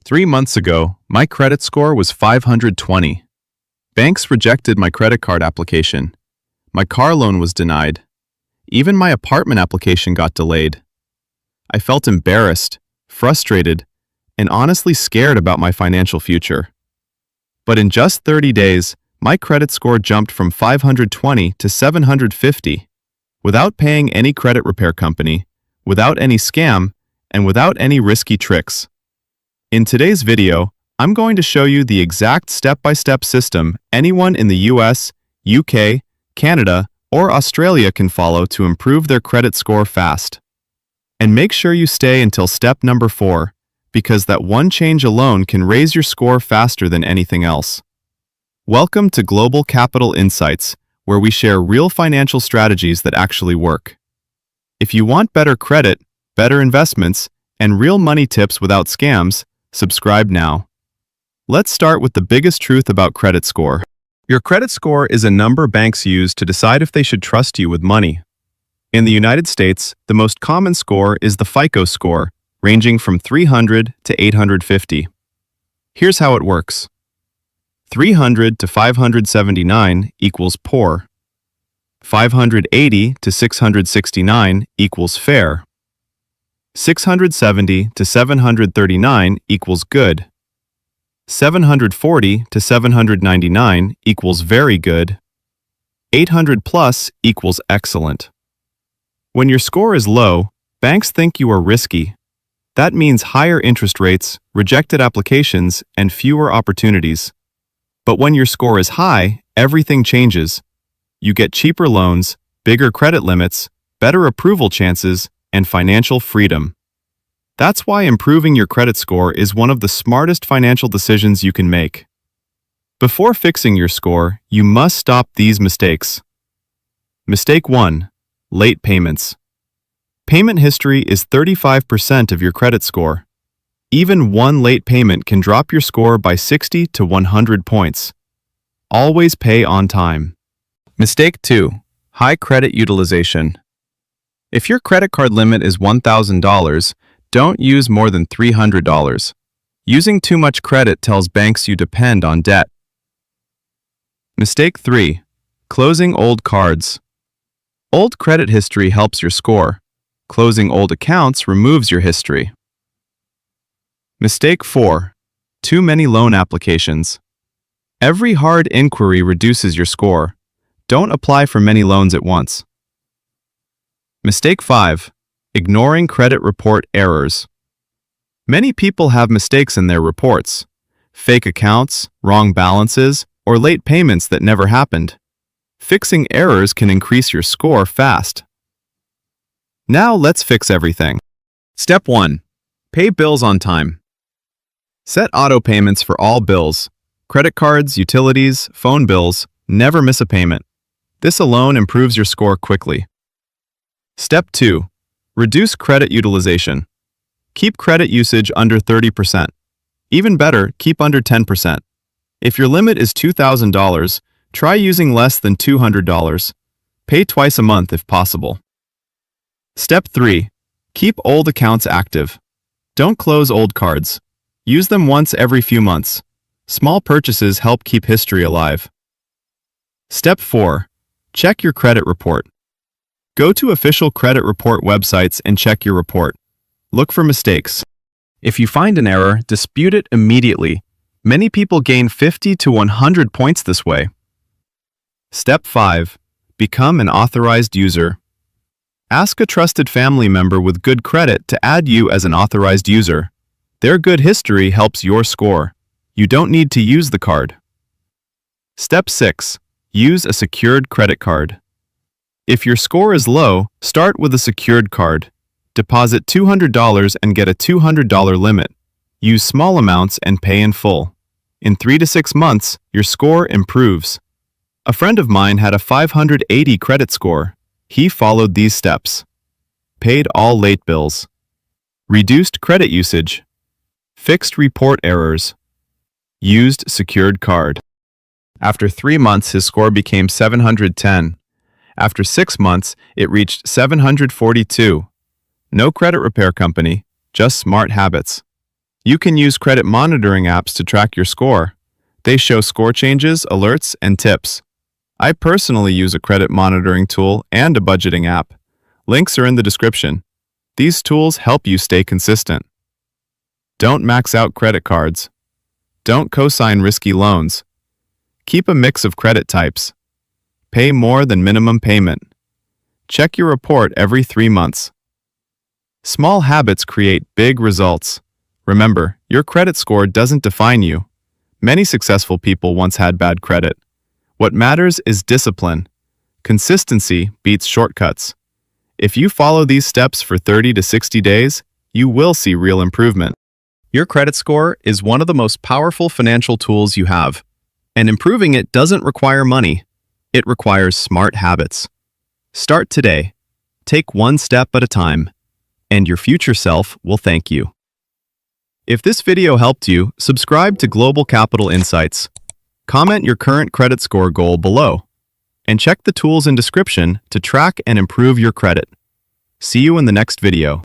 3 months ago, my credit score was 520. Banks rejected my credit card application. My car loan was denied. Even my apartment application got delayed. I felt embarrassed, frustrated, and honestly scared about my financial future. But in just 30 days, my credit score jumped from 520 to 750, without paying any credit repair company, without any scam, and without any risky tricks. In today's video, I'm going to show you the exact step-by-step system anyone in the US, UK, Canada, or Australia can follow to improve their credit score fast. And make sure you stay until step number 4, because that one change alone can raise your score faster than anything else. Welcome to Global Capital Insights, where we share real financial strategies that actually work. If you want better credit, better investments, and real money tips without scams, subscribe now. Let's start with the biggest truth about credit score. Your credit score is a number banks use to decide if they should trust you with money. In the United States, the most common score is the FICO score, ranging from 300 to 850. Here's how it works. 300 to 579 equals poor. 580 to 669 equals fair. 670 to 739 equals good. 740 to 799 equals very good. 800 plus equals excellent. When your score is low, banks think you are risky. That means higher interest rates, rejected applications, and fewer opportunities. But when your score is high, everything changes. You get cheaper loans, bigger credit limits, better approval chances, and financial freedom. That's why improving your credit score is one of the smartest financial decisions you can make. Before fixing your score, you must stop these mistakes. Mistake 1. Late payments. Payment history is 35% of your credit score. Even one late payment can drop your score by 60 to 100 points. Always pay on time. Mistake 2. High credit utilization. If your credit card limit is $1,000, don't use more than $300. Using too much credit tells banks you depend on debt. Mistake 3. Closing old cards. Old credit history helps your score. Closing old accounts removes your history. Mistake 4. Too many loan applications. Every hard inquiry reduces your score. Don't apply for many loans at once. Mistake 5. Ignoring credit report errors. Many people have mistakes in their reports. Fake accounts, wrong balances, or late payments that never happened. Fixing errors can increase your score fast. Now let's fix everything. Step 1. Pay bills on time. Set auto payments for all bills. Credit cards, utilities, phone bills. Never miss a payment. This alone improves your score quickly. Step 2. Reduce credit utilization. Keep credit usage under 30%. Even better, keep under 10%. If your limit is $2,000, try using less than $200. Pay twice a month if possible. Step 3. Keep old accounts active. Don't close old cards. Use them once every few months. Small purchases help keep history alive. Step 4. Check your credit report. Go to official credit report websites and check your report. Look for mistakes. If you find an error, dispute it immediately. Many people gain 50 to 100 points this way. Step 5. Become an authorized user. Ask a trusted family member with good credit to add you as an authorized user. Their good history helps your score. You don't need to use the card. Step 6. Use a secured credit card. If your score is low, start with a secured card. Deposit $200 and get a $200 limit. Use small amounts and pay in full. In 3 to 6 months, your score improves. A friend of mine had a 580 credit score. He followed these steps. Paid all late bills. Reduced credit usage. Fixed report errors. Used secured card. After 3 months, his score became 710. After 6 months, it reached 742. No credit repair company, just smart habits. You can use credit monitoring apps to track your score. They show score changes, alerts, and tips. I personally use a credit monitoring tool and a budgeting app. Links are in the description. These tools help you stay consistent. Don't max out credit cards. Don't co-sign risky loans. Keep a mix of credit types. Pay more than minimum payment. Check your report every 3 months. Small habits create big results. Remember, your credit score doesn't define you. Many successful people once had bad credit. What matters is discipline. Consistency beats shortcuts. If you follow these steps for 30 to 60 days, you will see real improvement. Your credit score is one of the most powerful financial tools you have, and improving it doesn't require money. It requires smart habits. Start today. Take one step at a time, and your future self will thank you. If this video helped you, subscribe to Global Capital Insights. Comment your current credit score goal below, and check the tools in description to track and improve your credit. See you in the next video.